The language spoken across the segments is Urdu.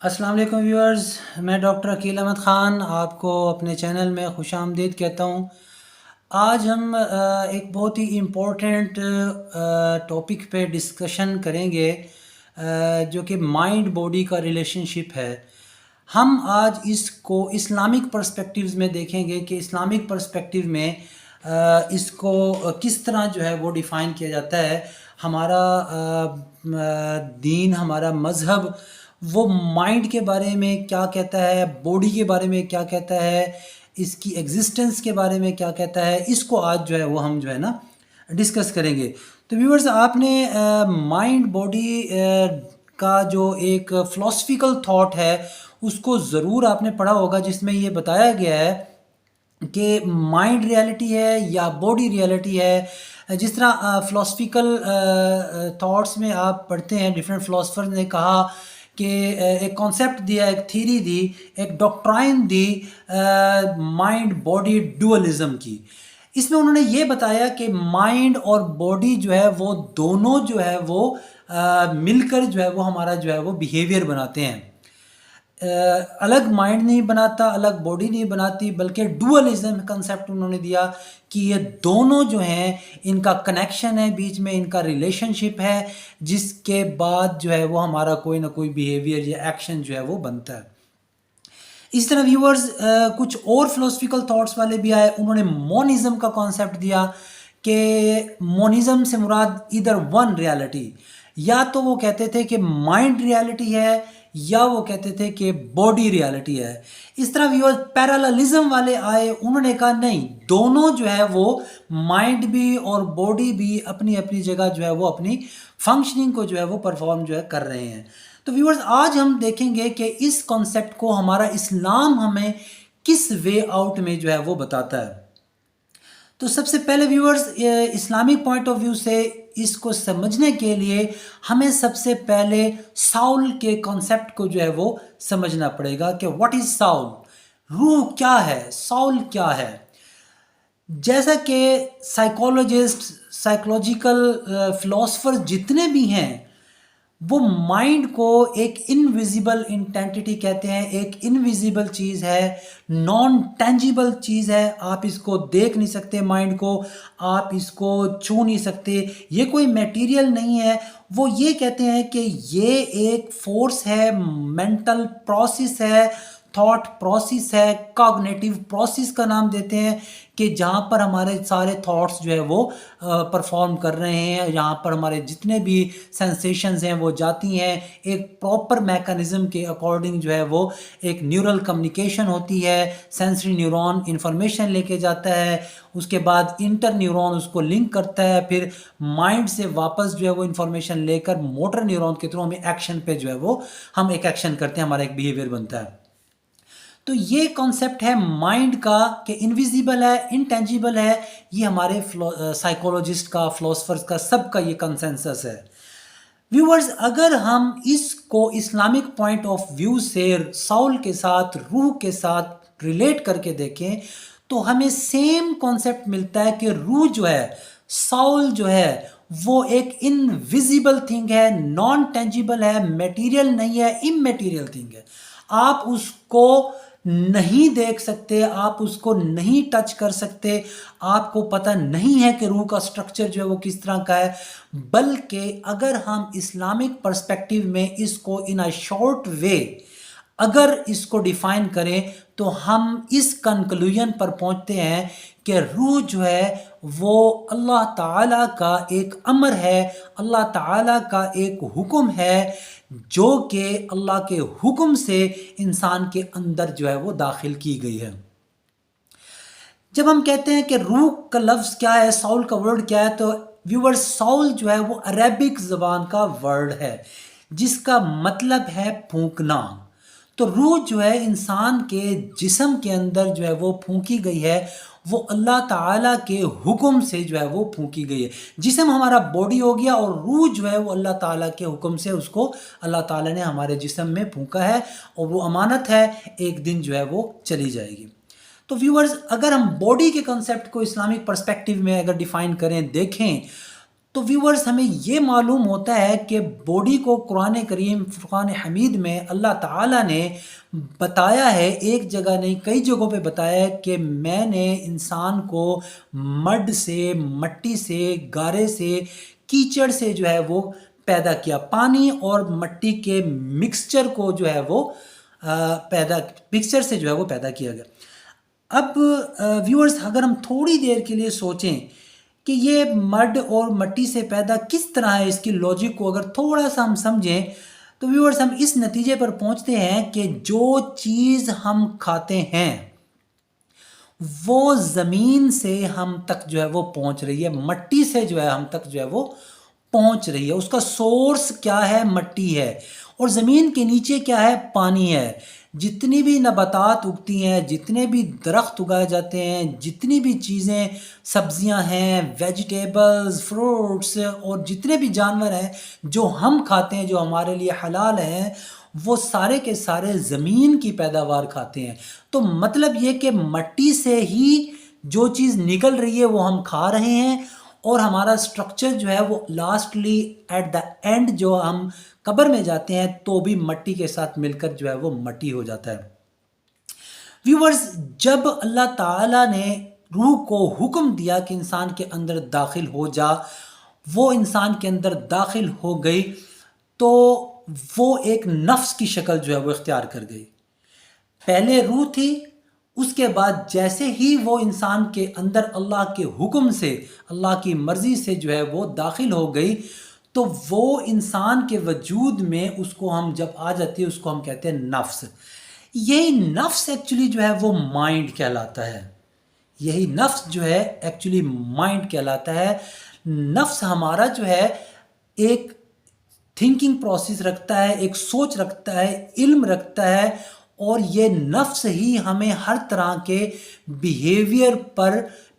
السلام علیکم ویورز، میں ڈاکٹر عقیل احمد خان آپ کو اپنے چینل میں خوش آمدید کہتا ہوں۔ آج ہم ایک بہت ہی امپورٹنٹ ٹاپک پہ ڈسکشن کریں گے جو کہ مائنڈ باڈی کا ریلیشن شپ ہے۔ ہم آج اس کو اسلامک پرسپیکٹیوز میں دیکھیں گے کہ اسلامک پرسپیکٹیو میں اس کو کس طرح جو ہے وہ ڈیفائن کیا جاتا ہے۔ ہمارا دین، ہمارا مذہب وہ مائنڈ کے بارے میں کیا کہتا ہے، باڈی کے بارے میں کیا کہتا ہے، اس کی ایگزسٹنس کے بارے میں کیا کہتا ہے، اس کو آج جو ہے وہ ہم جو ہے نا ڈسکس کریں گے۔ تو ویورز، آپ نے مائنڈ باڈی کا جو ایک فلاسفیکل تھاٹ ہے اس کو ضرور آپ نے پڑھا ہوگا، جس میں یہ بتایا گیا ہے کہ مائنڈ ریالٹی ہے یا باڈی ریالٹی ہے۔ جس طرح فلاسفیکل تھاٹس میں آپ پڑھتے ہیں، ڈفرینٹ فلاسفر نے کہا کہ ایک کانسیپٹ دیا، ایک تھیری دی، ایک doctrine the mind body dualism کی۔ اس میں انہوں نے یہ بتایا کہ مائنڈ اور باڈی جو ہے وہ دونوں جو ہے وہ مل کر جو ہے وہ ہمارا جو ہے وہ بیہیویئر بناتے ہیں۔ الگ مائنڈ نہیں بناتا، الگ باڈی نہیں بناتی، بلکہ ڈوئلزم کنسیپٹ انہوں نے دیا کہ یہ دونوں جو ہیں ان کا کنیکشن ہے، بیچ میں ان کا ریلیشن شپ ہے، جس کے بعد جو ہے وہ ہمارا کوئی نہ کوئی بیہیویئر یا ایکشن جو ہے وہ بنتا ہے۔ اس طرح ویورز، کچھ اور فلاسفیکل تھاٹس والے بھی آئے، انہوں نے مونزم کا کانسیپٹ دیا کہ مونزم سے مراد ادھر ون ریالٹی، یا تو وہ کہتے تھے کہ مائنڈ ریالٹی ہے یا وہ کہتے تھے کہ باڈی ریالٹی ہے۔ اس طرح ویورز پیراللزم والے آئے، انہوں نے کہا نہیں، دونوں جو ہے وہ مائنڈ بھی اور باڈی بھی اپنی اپنی جگہ جو ہے وہ اپنی فنکشننگ کو جو ہے وہ پرفارم جو ہے کر رہے ہیں۔ تو ویورز، آج ہم دیکھیں گے کہ اس کانسیپٹ کو ہمارا اسلام ہمیں کس وے آؤٹ میں جو ہے وہ بتاتا ہے۔ تو سب سے پہلے viewers, Islamic point of view سے اس کو سمجھنے کے لیے ہمیں سب سے پہلے ساؤل کے کانسیپٹ کو جو ہے وہ سمجھنا پڑے گا کہ واٹ از ساؤل، روح کیا ہے، ساؤل کیا ہے۔ جیسا کہ سائیکولوجسٹ، سائیکولوجیکل فلاسفر جتنے بھی ہیں، وہ مائنڈ کو ایک انویزیبل انٹینٹی کہتے ہیں، ایک انویزیبل چیز ہے، نان ٹینجیبل چیز ہے۔ آپ اس کو دیکھ نہیں سکتے، مائنڈ کو آپ اس کو چھو نہیں سکتے، یہ کوئی میٹیریل نہیں ہے۔ وہ یہ کہتے ہیں کہ یہ ایک فورس ہے، مینٹل پروسیس ہے، تھاٹ پروسیس ہے، کاگنیٹیو پروسیس کا نام دیتے ہیں، کہ جہاں پر ہمارے سارے تھاٹس جو ہے وہ پرفارم کر رہے ہیں، یہاں پر ہمارے جتنے بھی سینسیشنز ہیں وہ جاتی ہیں، ایک پراپر میکانزم کے اکارڈنگ جو ہے وہ ایک نیورل کمیونیکیشن ہوتی ہے۔ سینسری نیورون انفارمیشن لے کے جاتا ہے، اس کے بعد انٹر نیورون اس کو لنک کرتا ہے، پھر مائنڈ سے واپس جو ہے وہ انفارمیشن لے کر موٹر نیورون کے تھرو ہمیں ایکشن پہ جو ہے وہ ہم ایک ایکشن کرتے ہیں، ہمارا ایک بیہیویئر بنتا ہے۔ تو یہ کانسیپٹ ہے مائنڈ کا کہ انویزیبل ہے، انٹینجیبل ہے، یہ ہمارے سائیکولوجسٹ کا، فلاسفرز کا، سب کا یہ کنسنسس ہے۔ ویورز، اگر ہم اس کو اسلامک پوائنٹ آف ویو سے ساؤل کے ساتھ، روح کے ساتھ ریلیٹ کر کے دیکھیں تو ہمیں سیم کانسیپٹ ملتا ہے کہ روح جو ہے، ساؤل جو ہے، وہ ایک انویزیبل تھنگ ہے، نان ٹینجیبل ہے، میٹیریل نہیں ہے، امیٹیریل تھنگ ہے۔ آپ اس کو نہیں دیکھ سکتے، آپ اس کو نہیں ٹچ کر سکتے، آپ کو پتہ نہیں ہے کہ روح کا سٹرکچر جو ہے وہ کس طرح کا ہے۔ بلکہ اگر ہم اسلامک پرسپیکٹیو میں اس کو ان اے شارٹ وے اگر اس کو ڈیفائن کریں تو ہم اس کنکلوژن پر پہنچتے ہیں کہ روح جو ہے وہ اللہ تعالیٰ کا ایک امر ہے، اللہ تعالیٰ کا ایک حکم ہے، جو کہ اللہ کے حکم سے انسان کے اندر جو ہے وہ داخل کی گئی ہے۔ جب ہم کہتے ہیں کہ روح کا لفظ کیا ہے، ساؤل کا ورڈ کیا ہے، تو ویور، ساؤل جو ہے وہ عربک زبان کا ورڈ ہے جس کا مطلب ہے پھونکنا۔ تو روح جو ہے انسان کے جسم کے اندر جو ہے وہ پھونکی گئی ہے، وہ اللہ تعالیٰ کے حکم سے جو ہے وہ پھونکی گئی ہے۔ جسم ہمارا باڈی ہو گیا، اور روح جو ہے وہ اللہ تعالیٰ کے حکم سے اس کو اللہ تعالیٰ نے ہمارے جسم میں پھونکا ہے، اور وہ امانت ہے، ایک دن جو ہے وہ چلی جائے گی۔ تو ویورز، اگر ہم باڈی کے کنسیپٹ کو اسلامک پرسپیکٹیو میں اگر ڈیفائن کریں، دیکھیں، تو ویورز ہمیں یہ معلوم ہوتا ہے کہ باڈی کو قرآن کریم فرقان حمید میں اللہ تعالیٰ نے بتایا ہے، ایک جگہ نہیں کئی جگہوں پہ بتایا ہے کہ میں نے انسان کو مڈ سے، مٹی سے، گارے سے، کیچڑ سے جو ہے وہ پیدا کیا، پانی اور مٹی کے مکسچر کو جو ہے وہ مکسچر سے جو ہے وہ پیدا کیا گیا۔ اب ویورز اگر ہم تھوڑی دیر کے لیے سوچیں کہ یہ مڈ اور مٹی سے پیدا کس طرح ہے، اس کی لاجک کو اگر تھوڑا سا ہم سمجھیں تو ویورز ہم اس نتیجے پر پہنچتے ہیں کہ جو چیز ہم کھاتے ہیں وہ زمین سے ہم تک جو ہے وہ پہنچ رہی ہے، مٹی سے جو ہے ہم تک جو ہے وہ پہنچ رہی ہے۔ اس کا سورس کیا ہے؟ مٹی ہے، اور زمین کے نیچے کیا ہے؟ پانی ہے۔ جتنی بھی نباتات اگتی ہیں، جتنے بھی درخت اگائے جاتے ہیں، جتنی بھی چیزیں، سبزیاں ہیں، ویجیٹیبلز، فروٹس، اور جتنے بھی جانور ہیں جو ہم کھاتے ہیں، جو ہمارے لیے حلال ہیں، وہ سارے کے سارے زمین کی پیداوار کھاتے ہیں۔ تو مطلب یہ کہ مٹی سے ہی جو چیز نکل رہی ہے وہ ہم کھا رہے ہیں، اور ہمارا سٹرکچر جو ہے وہ لاسٹلی ایٹ دا اینڈ جو ہم قبر میں جاتے ہیں تو بھی مٹی کے ساتھ مل کر جو ہے وہ مٹی ہو جاتا ہے۔ ویورز، جب اللہ تعالیٰ نے روح کو حکم دیا کہ انسان کے اندر داخل ہو جا، وہ انسان کے اندر داخل ہو گئی تو وہ ایک نفس کی شکل جو ہے وہ اختیار کر گئی۔ پہلے روح تھی، اس کے بعد جیسے ہی وہ انسان کے اندر اللہ کے حکم سے، اللہ کی مرضی سے جو ہے وہ داخل ہو گئی، تو وہ انسان کے وجود میں اس کو ہم جب آ جاتی ہے اس کو ہم کہتے ہیں نفس۔ یہی نفس ایکچولی جو ہے وہ مائنڈ کہلاتا ہے، یہی نفس جو ہے ایکچولی مائنڈ کہلاتا ہے۔ نفس ہمارا جو ہے ایک تھنکنگ پروسیس رکھتا ہے، ایک سوچ رکھتا ہے، علم رکھتا ہے، اور یہ نفس ہی ہمیں ہر طرح کے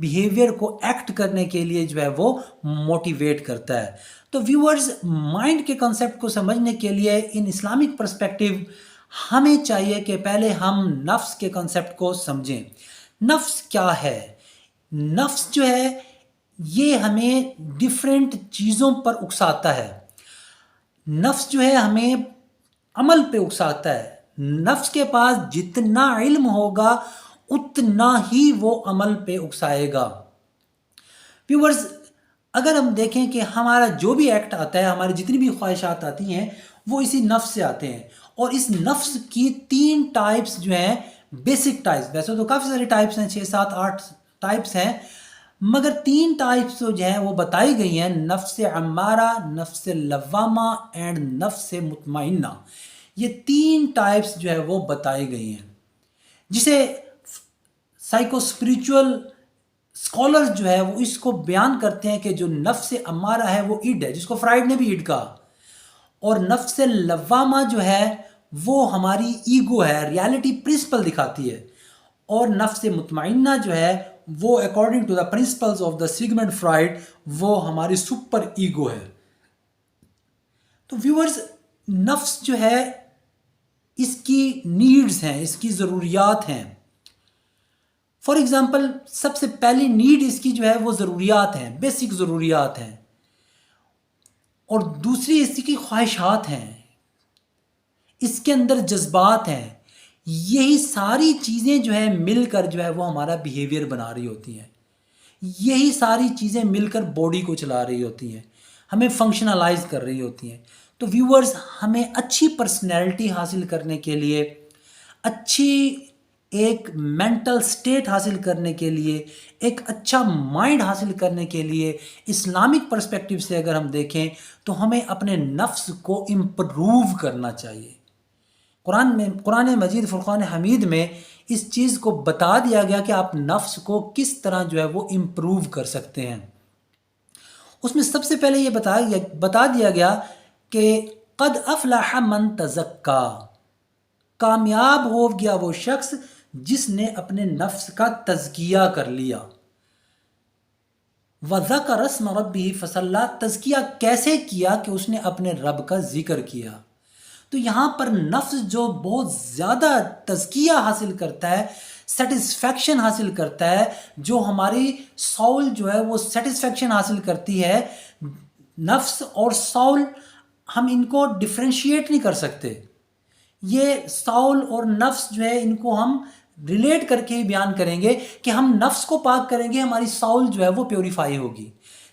بیہیویئر کو ایکٹ کرنے کے لیے جو ہے وہ موٹیویٹ کرتا ہے۔ تو ویورز، مائنڈ کے کنسیپٹ کو سمجھنے کے لیے ان اسلامک پرسپیکٹیو ہمیں چاہیے کہ پہلے ہم نفس کے کنسیپٹ کو سمجھیں۔ نفس کیا ہے؟ نفس جو ہے یہ ہمیں ڈیفرنٹ چیزوں پر اکساتا ہے۔ نفس جو ہے ہمیں عمل پہ اکساتا ہے۔ نفس کے پاس جتنا علم ہوگا اتنا ہی وہ عمل پہ اکسائے گا۔ ویورز، اگر ہم دیکھیں کہ ہمارا جو بھی ایکٹ آتا ہے، ہماری جتنی بھی خواہشات آتی ہیں وہ اسی نفس سے آتے ہیں، اور اس نفس کی 3 ٹائپس جو ہیں، بیسک ٹائپس، ویسے تو کافی سارے ٹائپس ہیں، 6 7 8 ٹائپس ہیں، مگر 3 ٹائپس جو ہیں وہ بتائی گئی ہیں: نفس امارہ، نفس لوامہ اینڈ نفس مطمئنہ۔ یہ 3 ٹائپس جو ہے وہ بتائی گئی ہیں، جسے سائیکو اسپریچول اسکالر جو ہے وہ اس کو بیان کرتے ہیں کہ جو نفس امارہ ہے وہ اڈ ہے، جس کو فرائڈ نے بھی اڈ کہا، اور نفس لوامہ جو ہے وہ ہماری ایگو ہے، ریالٹی پرنسپل دکھاتی ہے، اور نفس مطمئنہ جو ہے وہ according to the principles of the Sigmund Freud وہ ہماری سپر ایگو ہے۔ تو ویورز، نفس جو ہے اس کی نیڈز ہیں، اس کی ضروریات ہیں۔ فار ایگزامپل، سب سے پہلی نیڈ اس کی جو ہے وہ ضروریات ہیں، بیسک ضروریات ہیں، اور دوسری اس کی خواہشات ہیں، اس کے اندر جذبات ہیں۔ یہی ساری چیزیں جو ہے مل کر جو ہے وہ ہمارا بیہیویئر بنا رہی ہوتی ہیں، یہی ساری چیزیں مل کر باڈی کو چلا رہی ہوتی ہیں، ہمیں فنکشنلائز کر رہی ہوتی ہیں۔ تو ویورز، ہمیں اچھی پرسنالٹی حاصل کرنے کے لیے، اچھی ایک مینٹل سٹیٹ حاصل کرنے کے لیے، ایک اچھا مائنڈ حاصل کرنے کے لیے، اسلامک پرسپیکٹیو سے اگر ہم دیکھیں تو ہمیں اپنے نفس کو امپروو کرنا چاہیے۔ قرآن مجید فرقان حمید میں اس چیز کو بتا دیا گیا کہ آپ نفس کو کس طرح جو ہے وہ امپروو کر سکتے ہیں۔ اس میں سب سے پہلے یہ بتا دیا گیا کہ قد افلح من تزکا، کامیاب ہو گیا وہ شخص جس نے اپنے نفس کا تزکیہ کر لیا۔ وَذَكَرَ اسْمَ رَبِّهِ فَصَلَّى، تزکیہ کیسے کیا؟ کہ اس نے اپنے رب کا ذکر کیا۔ تو یہاں پر نفس جو بہت زیادہ تزکیہ حاصل کرتا ہے، سیٹسفیکشن حاصل کرتا ہے، جو ہماری سول جو ہے وہ سیٹسفیکشن حاصل کرتی ہے، نفس اور سول ہم ان کو ڈفرینشیٹ نہیں کر سکتے. یہ سول اور نفس جو ہے ان کو ہم ریلیٹ کر کے ہی بیان کریں گے کہ ہم نفس کو پاک کریں گے، ہماری سول جو ہے وہ پیوریفائی ہوگی.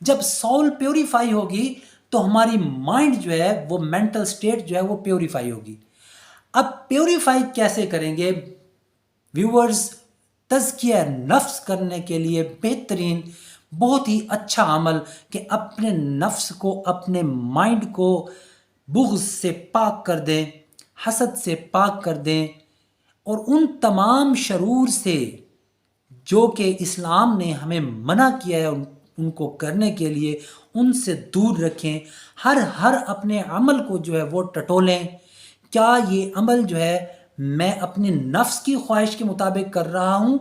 جب سول پیوریفائی ہوگی تو ہماری مائنڈ جو ہے وہ مینٹل سٹیٹ جو ہے وہ پیوریفائی ہوگی. اب پیوریفائی کیسے کریں گے ویورز؟ تزکیہ نفس کرنے کے لیے بہترین بہت ہی اچھا عمل کہ اپنے نفس کو، اپنے مائنڈ کو بغض سے پاک کر دیں، حسد سے پاک کر دیں، اور ان تمام شرور سے جو کہ اسلام نے ہمیں منع کیا ہے ان کو کرنے کے لیے، ان سے دور رکھیں. ہر اپنے عمل کو جو ہے وہ ٹٹولیں. کیا یہ عمل جو ہے میں اپنے نفس کی خواہش کے مطابق کر رہا ہوں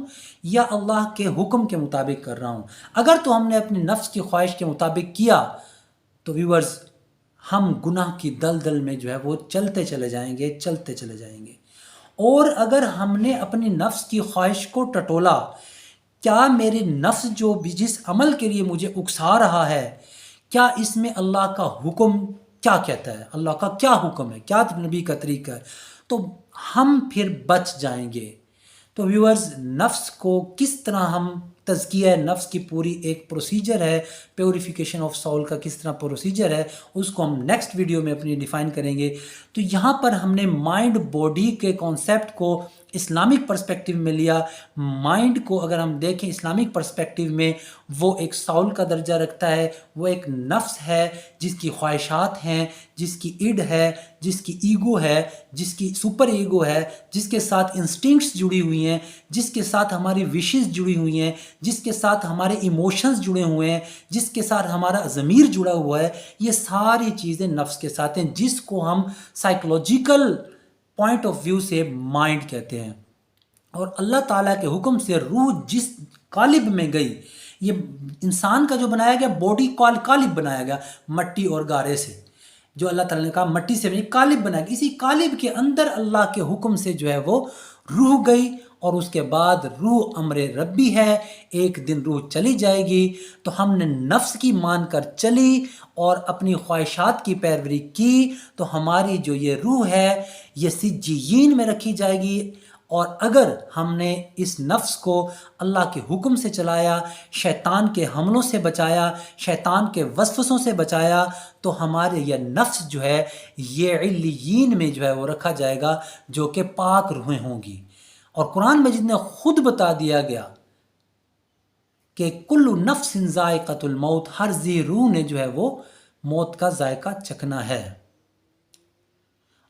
یا اللہ کے حکم کے مطابق کر رہا ہوں؟ اگر تو ہم نے اپنے نفس کی خواہش کے مطابق کیا تو ویورز ہم گناہ کی دلدل میں جو ہے وہ چلتے چلے جائیں گے. اور اگر ہم نے اپنی نفس کی خواہش کو ٹٹولا، کیا میرے نفس جو بھی جس عمل کے لیے مجھے اکسا رہا ہے، کیا اس میں اللہ کا حکم کیا کہتا ہے، اللہ کا کیا حکم ہے، کیا نبی کا طریقہ ہے، تو ہم پھر بچ جائیں گے. تو ویورز نفس کو کس طرح ہم تزکیہ نفس کی پوری ایک پروسیجر ہے، پیوریفیکیشن آف سول کا کس طرح پروسیجر ہے، اس کو ہم نیکسٹ ویڈیو میں اپنی ڈیفائن کریں گے. تو یہاں پر ہم نے مائنڈ باڈی کے کانسیپٹ کو اسلامک پرسپیکٹیو میں لیا. مائنڈ کو اگر ہم دیکھیں اسلامک پرسپیکٹیو میں، وہ ایک سول کا درجہ رکھتا ہے، وہ ایک نفس ہے جس کی خواہشات ہیں، جس کی اڈ ہے، جس کی ایگو ہے، جس کی سپر ایگو ہے، جس کے ساتھ انسٹنکٹس جڑی ہوئی ہیں، جس کے ساتھ ہماری وشز جڑی ہوئی ہیں، جس کے ساتھ ہمارے ایموشنز جڑے ہوئے ہیں، جس کے ساتھ ہمارا ضمیر جڑا ہوا ہے. یہ ساری چیزیں نفس کے ساتھ ہیں، جس کو ہم سائیکولوجیکل پوائنٹ آف ویو سے مائنڈ کہتے ہیں. اور اللہ تعالیٰ کے حکم سے روح جس قالب میں گئی، یہ انسان کا جو بنایا گیا باڈی قالب بنایا گیا مٹی اور گارے سے، جو اللہ تعالیٰ نے کہا مٹی سے قالب بنایا گیا، اسی قالب کے اندر اللہ کے حکم سے جو ہے وہ روح گئی. اور اس کے بعد روح امر ربی ہے، ایک دن روح چلی جائے گی. تو ہم نے نفس کی مان کر چلی اور اپنی خواہشات کی پیروی کی، تو ہماری جو یہ روح ہے یہ سجیین میں رکھی جائے گی. اور اگر ہم نے اس نفس کو اللہ کے حکم سے چلایا، شیطان کے حملوں سے بچایا، شیطان کے وسوسوں سے بچایا، تو ہمارے یہ نفس جو ہے یہ علیین میں جو ہے وہ رکھا جائے گا، جو کہ پاک روحیں ہوں گی. اور قرآن مجید نے خود بتا دیا گیا کہ کل نفس ذائقۃ الموت، ہر ذی روح نے جو ہے وہ موت کا ذائقہ چکھنا ہے.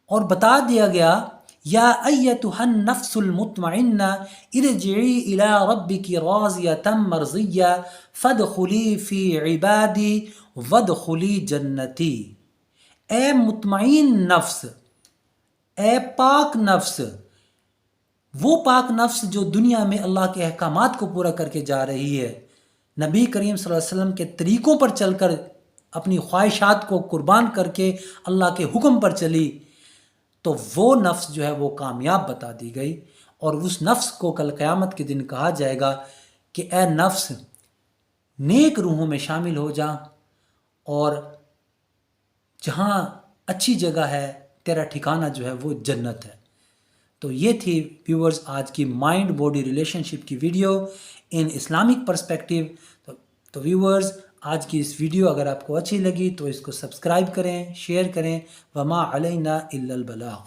اور بتا دیا گیا یا ایتھا النفس المطمئنہ ارجعی الی ربک راضیۃ مرضیہ فادخلی فی عبادی وادخلی جنتی. اے مطمئن نفس، اے پاک نفس، وہ پاک نفس جو دنیا میں اللہ کے احکامات کو پورا کر کے جا رہی ہے، نبی کریم صلی اللہ علیہ وسلم کے طریقوں پر چل کر اپنی خواہشات کو قربان کر کے اللہ کے حکم پر چلی، تو وہ نفس جو ہے وہ کامیاب بتا دی گئی. اور اس نفس کو کل قیامت کے دن کہا جائے گا کہ اے نفس نیک روحوں میں شامل ہو جا، اور جہاں اچھی جگہ ہے تیرا ٹھکانہ جو ہے وہ جنت ہے. تو یہ تھی ویورز آج کی مائنڈ باڈی ریلیشن شپ کی ویڈیو ان اسلامک پرسپیکٹیو. تو ویورز آج کی اس ویڈیو اگر آپ کو اچھی لگی تو اس کو سبسکرائب کریں، شیئر کریں. وما علینا الا البلاغ.